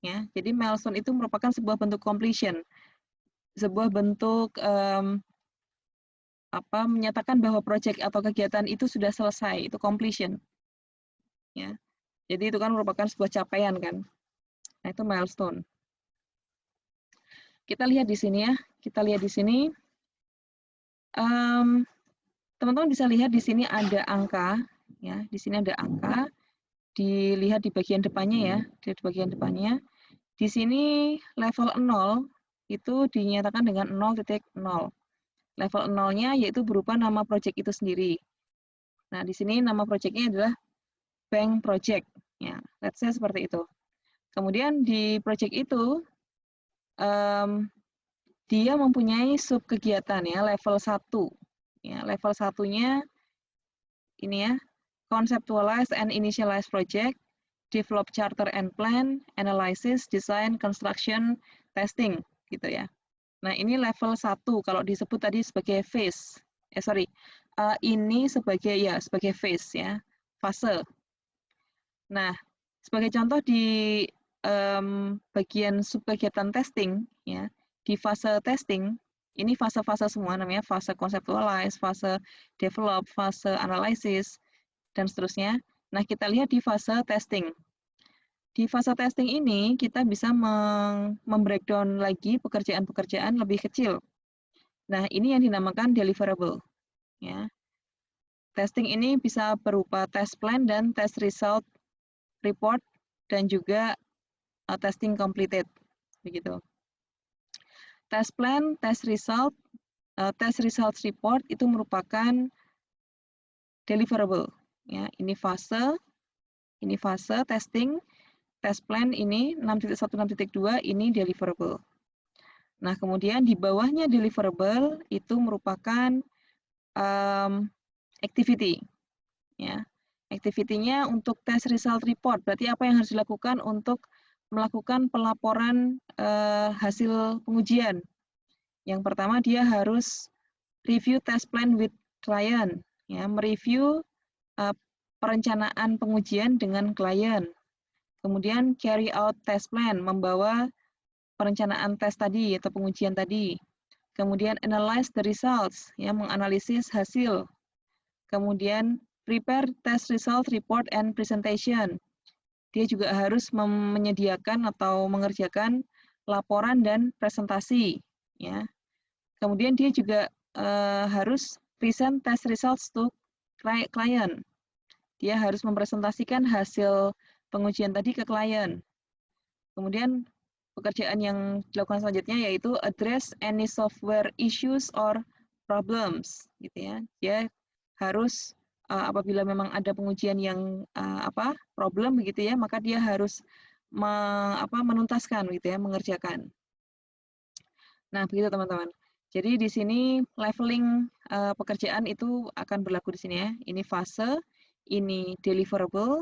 Ya, jadi milestone itu merupakan sebuah bentuk completion, sebuah bentuk menyatakan bahwa proyek atau kegiatan itu sudah selesai, itu completion. Ya, jadi itu kan merupakan sebuah capaian kan. Nah, itu milestone. Kita lihat di sini ya, kita lihat di sini. Teman-teman bisa lihat di sini ada angka, ya, di sini ada angka. Dilihat di bagian depannya ya, di bagian depannya. Di sini level 0 itu dinyatakan dengan 0.0. Level 0-nya yaitu berupa nama proyek itu sendiri. Nah, di sini nama proyeknya adalah bank project. Ya, let's say seperti itu. Kemudian di proyek itu dia mempunyai sub kegiatan ya, level 1. Ya, level 1-nya ini ya, conceptualize and initialize project, develop charter and plan, analysis, design, construction, testing gitu ya. Nah, ini level 1 kalau disebut tadi sebagai phase. Ini sebagai phase ya, fase. Nah, sebagai contoh di bagian subkegiatan testing, ya, di fase testing, ini fase-fase semua namanya fase conceptualize, fase develop, fase analysis, dan seterusnya. Nah, kita lihat di fase testing. Di fase testing ini, kita bisa membreakdown lagi pekerjaan-pekerjaan lebih kecil. Nah, ini yang dinamakan deliverable. Ya. Testing ini bisa berupa test plan dan test result report, dan juga testing completed, begitu. Test plan, test result report itu merupakan deliverable. Ya, ini fase testing, test plan ini 6.1, 6.2 ini deliverable. Nah, kemudian di bawahnya deliverable itu merupakan activity. Ya, activity-nya untuk test result report. Berarti apa yang harus dilakukan untuk melakukan pelaporan hasil pengujian. Yang pertama dia harus review test plan with client, ya, mereview perencanaan pengujian dengan klien. Kemudian carry out test plan, membawa perencanaan tes tadi atau pengujian tadi. Kemudian analyze the results, ya, menganalisis hasil. Kemudian prepare test result report and presentation. Dia juga harus menyediakan atau mengerjakan laporan dan presentasi, ya. Kemudian dia juga harus present test results to klien. Dia harus mempresentasikan hasil pengujian tadi ke klien. Kemudian pekerjaan yang dilakukan selanjutnya yaitu address any software issues or problems, gitu ya. Dia harus apabila memang ada pengujian yang problem begitu ya, maka dia harus menuntaskan gitu ya, mengerjakan. Nah, begitu teman-teman. Jadi di sini leveling pekerjaan itu akan berlaku di sini ya. Ini fase, ini deliverable,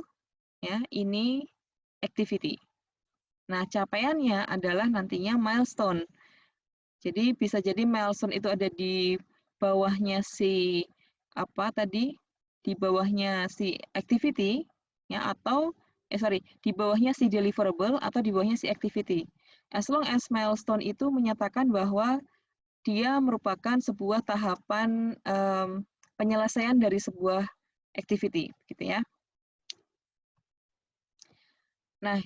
ya, ini activity. Nah, capaiannya adalah nantinya milestone. Jadi bisa jadi milestone itu ada di bawahnya si apa tadi, di bawahnya si activity ya, atau di bawahnya si deliverable atau di bawahnya si activity. As long as milestone itu menyatakan bahwa dia merupakan sebuah tahapan penyelesaian dari sebuah activity, gitu ya. Nah,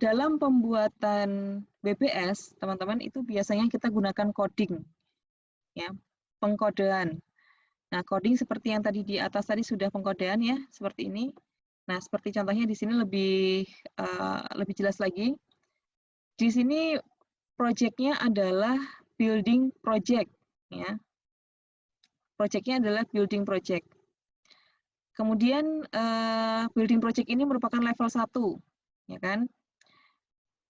dalam pembuatan BPS, teman-teman, itu biasanya kita gunakan coding, ya, pengkodean. Nah, coding seperti yang tadi di atas tadi sudah pengkodean ya, seperti ini. Nah, seperti contohnya di sini lebih jelas lagi. Di sini project-nya adalah building project, ya. Project-nya adalah building project. Kemudian building project ini merupakan level 1, ya kan?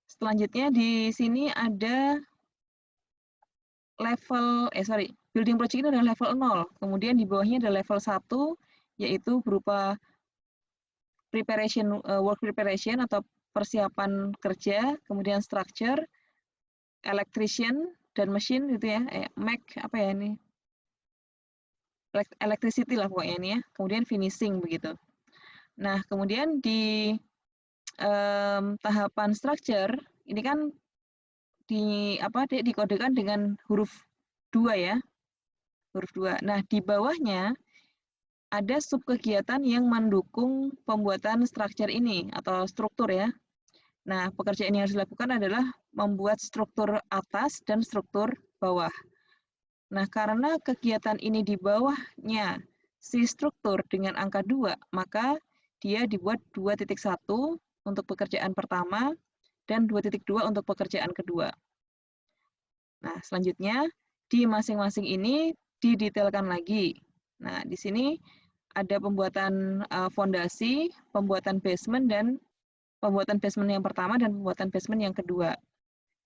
Selanjutnya di sini ada building project ini adalah level 0. Kemudian di bawahnya ada level 1, yaitu berupa work preparation atau persiapan kerja, kemudian structure, electrician dan mesin gitu ya, apa ya ini? Electricity lah pokoknya ini ya. Kemudian finishing begitu. Nah, kemudian di tahapan structure ini kan dikodekan dengan huruf 2 ya. Huruf 2. Nah, di bawahnya ada subkegiatan yang mendukung pembuatan structure ini atau struktur ya. Nah, pekerjaan yang harus dilakukan adalah membuat struktur atas dan struktur bawah. Nah, karena kegiatan ini di bawahnya si struktur dengan angka 2, maka dia dibuat 2.1 untuk pekerjaan pertama dan 2.2 untuk pekerjaan kedua. Nah, selanjutnya di masing-masing ini didetailkan lagi. Nah, di sini ada pembuatan fondasi, pembuatan basement, dan pembuatan basement yang pertama dan pembuatan basement yang kedua.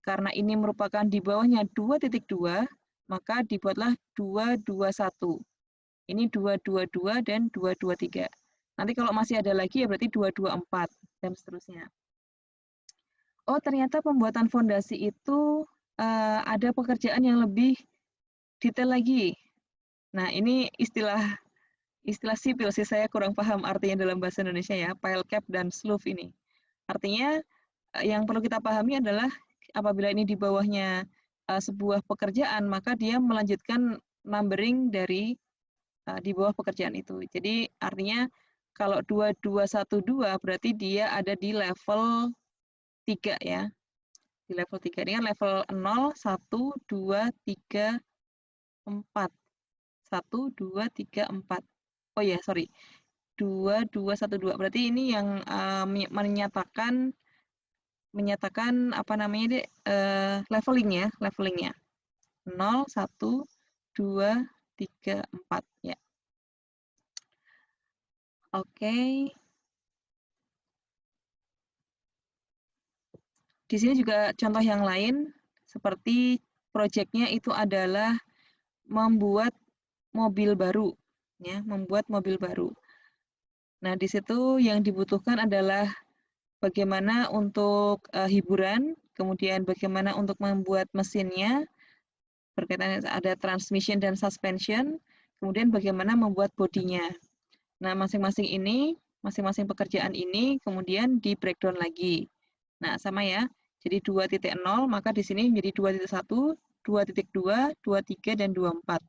Karena ini merupakan di bawahnya 2.2, maka dibuatlah 221. Ini 222 dan 223. Nanti kalau masih ada lagi ya berarti 224 dan seterusnya. Oh, ternyata pembuatan fondasi itu ada pekerjaan yang lebih detail lagi. Nah, ini istilah sipil sih, saya kurang paham artinya dalam bahasa Indonesia ya, pile cap dan slough ini. Artinya yang perlu kita pahami adalah apabila ini di bawahnya sebuah pekerjaan, maka dia melanjutkan numbering dari di bawah pekerjaan itu. Jadi artinya kalau 2212 berarti dia ada di level 3 ya. Di level 3 ini kan level 0, 1, 2, 3, 4. 1, 2, 3, 4. Oh ya, sorry. 2, 2, 1, 2. Berarti ini yang menyatakan apa namanya deh, levelingnya. 0, 1, 2, 3, 4 ya. Oke. Di sini juga contoh yang lain seperti proyeknya itu adalah membuat mobil baru ya, membuat mobil baru. Nah, di situ yang dibutuhkan adalah bagaimana untuk hiburan, kemudian bagaimana untuk membuat mesinnya, berkaitan ada transmission dan suspension, kemudian bagaimana membuat bodinya. Nah, masing-masing pekerjaan ini kemudian di breakdown lagi. Nah, sama ya. Jadi 2.0 maka di sini menjadi 2.1, 2.2, 23 dan 24.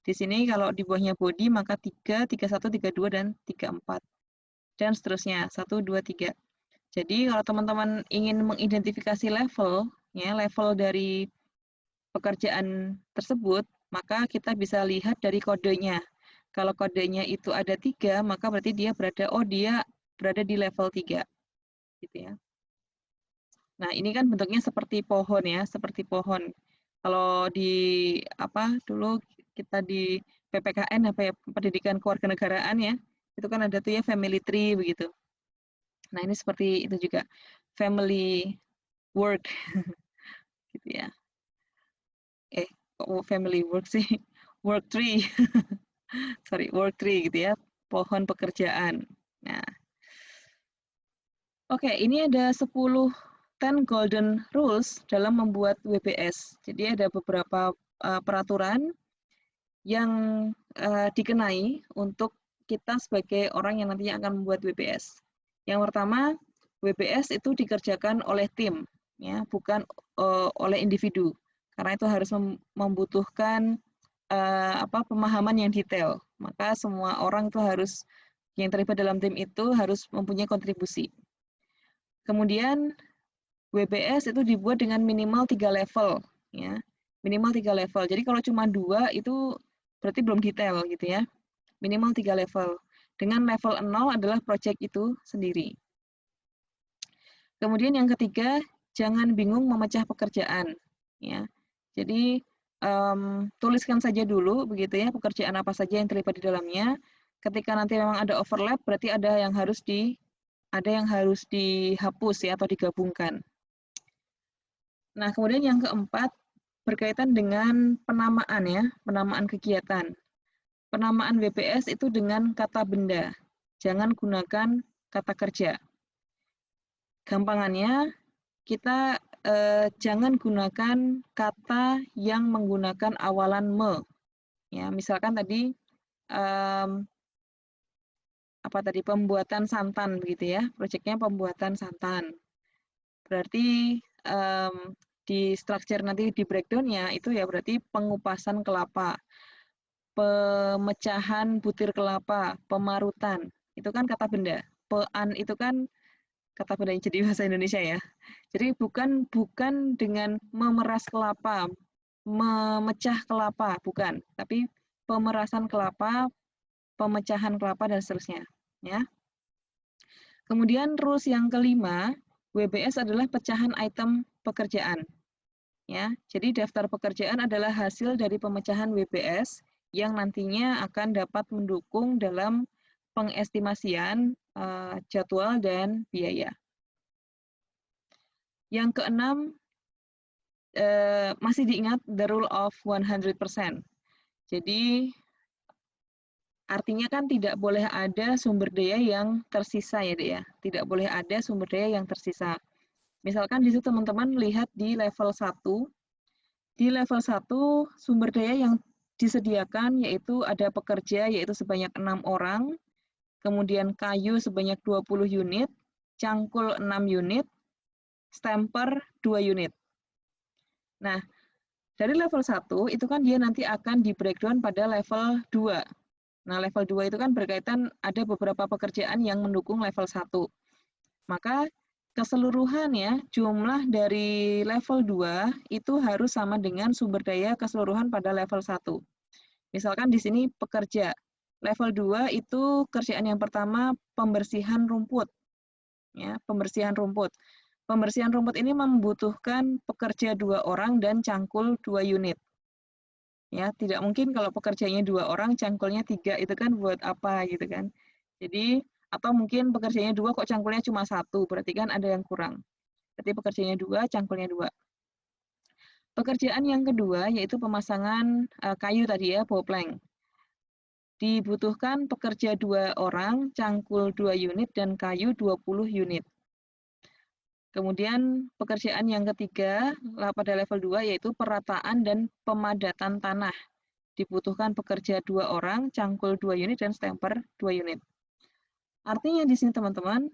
Di sini kalau di bawahnya body maka 3, 31, 32 dan 34. Dan seterusnya 1, 2, 3. Jadi kalau teman-teman ingin mengidentifikasi level ya, level dari pekerjaan tersebut, maka kita bisa lihat dari kodenya. Kalau kodenya itu ada 3, maka berarti dia berada di level 3. Gitu ya. Nah, ini kan bentuknya seperti pohon ya, seperti pohon. Kalau dulu kita di PPKN pendidikan kewarganegaraan ya, itu kan ada tuh ya family tree begitu. Nah, ini seperti itu juga family work gitu ya. Kok family work sih? Work tree. Sorry, work tree gitu ya, pohon pekerjaan. Nah, oke, ini ada 10 10 golden rules dalam membuat WBS. Jadi ada beberapa peraturan yang dikenai untuk kita sebagai orang yang nantinya akan membuat WBS. Yang pertama, WBS itu dikerjakan oleh tim, ya, bukan oleh individu, karena itu harus membutuhkan pemahaman yang detail. Maka semua orang itu harus yang terlibat dalam tim itu harus mempunyai kontribusi. Kemudian WBS itu dibuat dengan minimal 3 level, ya, minimal 3 level. Jadi kalau cuma 2 itu berarti belum detail gitu ya. Minimal 3 level. Dengan level 0 adalah project itu sendiri. Kemudian yang ketiga, jangan bingung memecah pekerjaan, ya. Jadi tuliskan saja dulu begitu ya pekerjaan apa saja yang terlibat di dalamnya. Ketika nanti memang ada overlap, berarti ada yang harus dihapus ya atau digabungkan. Nah, kemudian yang keempat berkaitan dengan penamaan ya, penamaan kegiatan. Penamaan WBS itu dengan kata benda, jangan gunakan kata kerja. Gampangannya, kita jangan gunakan kata yang menggunakan awalan me. Ya, misalkan tadi pembuatan santan begitu ya, proyeknya pembuatan santan. Berarti di structure nanti di breakdown-nya itu ya berarti pengupasan kelapa, pemecahan butir kelapa, pemarutan. Itu kan kata benda. Pean itu kan kata benda yang jadi bahasa Indonesia ya. Jadi bukan dengan memeras kelapa, memecah kelapa, bukan. Tapi pemerasan kelapa, pemecahan kelapa dan seterusnya, ya. Kemudian rules yang kelima, WBS adalah pecahan item pekerjaan. Ya, jadi daftar pekerjaan adalah hasil dari pemecahan WBS yang nantinya akan dapat mendukung dalam pengestimasian jadwal dan biaya. Yang keenam, masih diingat the rule of 100%. Jadi artinya kan tidak boleh ada sumber daya yang tersisa ya, Dek ya. Tidak boleh ada sumber daya yang tersisa. Misalkan di situ teman-teman lihat di level 1. Di level 1 sumber daya yang disediakan yaitu ada pekerja yaitu sebanyak 6 orang, kemudian kayu sebanyak 20 unit, cangkul 6 unit, stamper 2 unit. Nah, dari level 1 itu kan dia nanti akan di breakdown pada level 2. Nah, level 2 itu kan berkaitan ada beberapa pekerjaan yang mendukung level 1. Maka keseluruhan ya, jumlah dari level 2 itu harus sama dengan sumber daya keseluruhan pada level 1. Misalkan di sini pekerja. Level 2 itu kerjaan yang pertama pembersihan rumput. Ya, pembersihan rumput. Pembersihan rumput ini membutuhkan pekerja 2 orang dan cangkul 2 unit. Ya, tidak mungkin kalau pekerjanya 2 orang, cangkulnya 3, itu kan buat apa gitu kan. Jadi, atau mungkin pekerjanya 2 kok cangkulnya cuma 1, berarti kan ada yang kurang. Berarti pekerjanya 2, cangkulnya 2. Pekerjaan yang kedua yaitu pemasangan kayu tadi ya, bow plank. Dibutuhkan pekerja 2 orang, cangkul 2 unit, dan kayu 20 unit. Kemudian pekerjaan yang ketiga pada level 2 yaitu perataan dan pemadatan tanah. Dibutuhkan pekerja 2 orang, cangkul 2 unit, dan stamper 2 unit. Artinya di sini teman-teman,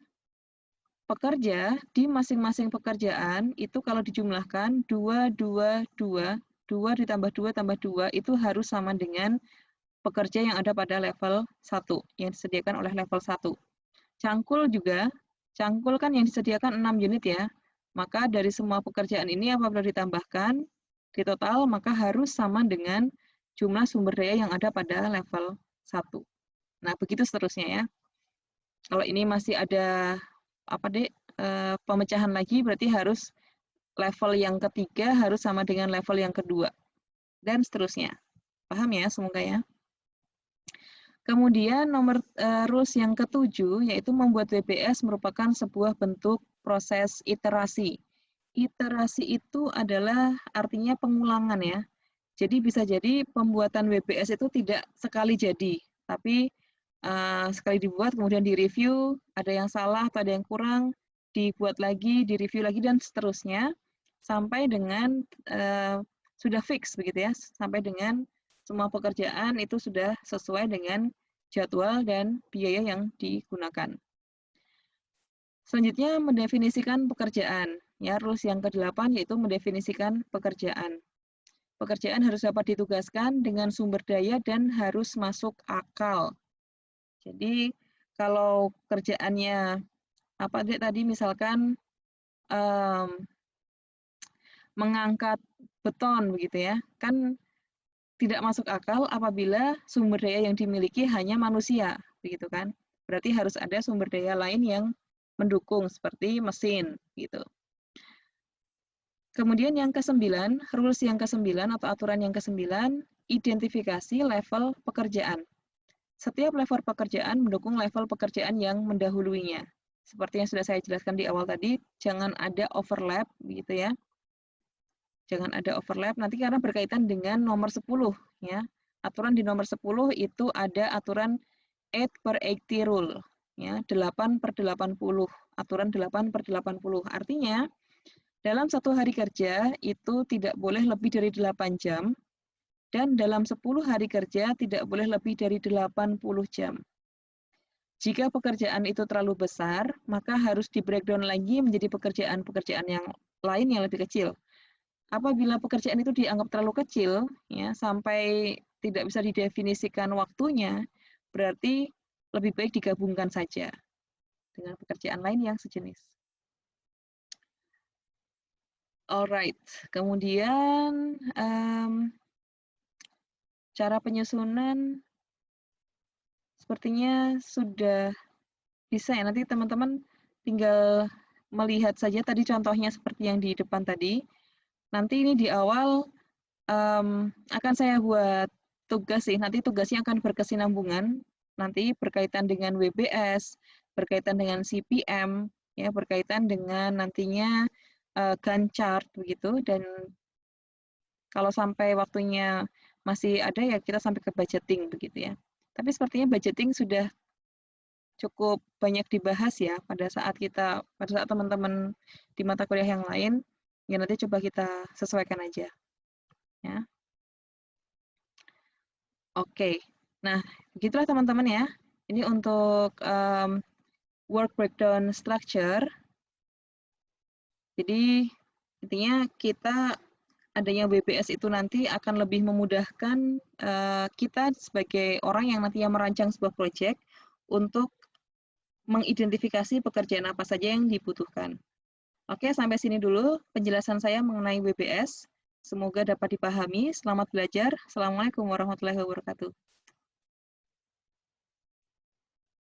pekerja di masing-masing pekerjaan itu kalau dijumlahkan 2, 2, 2, 2 ditambah 2 tambah 2 itu harus sama dengan pekerja yang ada pada level 1, yang disediakan oleh level 1. Cangkul juga, cangkul kan yang disediakan 6 unit ya, maka dari semua pekerjaan ini apabila ditambahkan, di total maka harus sama dengan jumlah sumber daya yang ada pada level 1. Nah, begitu seterusnya ya. Kalau ini masih ada pemecahan lagi, berarti harus level yang ketiga harus sama dengan level yang kedua. Dan seterusnya. Paham ya, semoga ya. Kemudian rules yang ketujuh, yaitu membuat WBS merupakan sebuah bentuk proses iterasi. Iterasi itu adalah artinya pengulangan ya. Jadi bisa jadi pembuatan WBS itu tidak sekali jadi, tapi sekali dibuat kemudian direview, ada yang salah atau ada yang kurang, dibuat lagi, direview lagi, dan seterusnya, sampai dengan sudah fix begitu ya, sampai dengan semua pekerjaan itu sudah sesuai dengan jadwal dan biaya yang digunakan. Selanjutnya, mendefinisikan pekerjaan. Ya, rules yang ke-8 yaitu mendefinisikan pekerjaan. Pekerjaan harus dapat ditugaskan dengan sumber daya dan harus masuk akal. Jadi, kalau kerjaannya apa tadi misalkan mengangkat beton begitu ya, kan tidak masuk akal apabila sumber daya yang dimiliki hanya manusia, begitu kan? Berarti harus ada sumber daya lain yang mendukung seperti mesin gitu. Kemudian yang ke-9, rules yang ke-9 atau aturan yang ke-9, identifikasi level pekerjaan. Setiap level pekerjaan mendukung level pekerjaan yang mendahuluinya. Seperti yang sudah saya jelaskan di awal tadi, jangan ada overlap gitu ya. Jangan ada overlap nanti karena berkaitan dengan nomor 10 ya. Aturan di nomor 10 itu ada aturan 8/80 rule ya, 8/80. Aturan 8/80. Artinya dalam satu hari kerja itu tidak boleh lebih dari 8 jam dan dalam 10 hari kerja tidak boleh lebih dari 80 jam. Jika pekerjaan itu terlalu besar, maka harus di-breakdown lagi menjadi pekerjaan-pekerjaan yang lain yang lebih kecil. Apabila pekerjaan itu dianggap terlalu kecil, ya, sampai tidak bisa didefinisikan waktunya, berarti lebih baik digabungkan saja dengan pekerjaan lain yang sejenis. Alright, kemudian cara penyusunan sepertinya sudah bisa ya, nanti teman-teman tinggal melihat saja tadi contohnya seperti yang di depan tadi. Nanti ini di awal akan saya buat tugas sih, nanti tugasnya akan berkesinambungan, nanti berkaitan dengan WBS, berkaitan dengan CPM, ya, berkaitan dengan nantinya Gantt chart begitu, dan kalau sampai waktunya masih ada ya kita sampai ke budgeting begitu ya. Tapi sepertinya budgeting sudah cukup banyak dibahas ya pada saat teman-teman di mata kuliah yang lain, ya nanti coba kita sesuaikan aja. Ya. Oke, nah begitulah teman-teman ya. Ini untuk work breakdown structure. Jadi intinya kita adanya WBS itu nanti akan lebih memudahkan kita sebagai orang yang nantinya merancang sebuah proyek untuk mengidentifikasi pekerjaan apa saja yang dibutuhkan. Oke, sampai sini dulu penjelasan saya mengenai WBS. Semoga dapat dipahami. Selamat belajar. Assalamualaikum warahmatullahi wabarakatuh.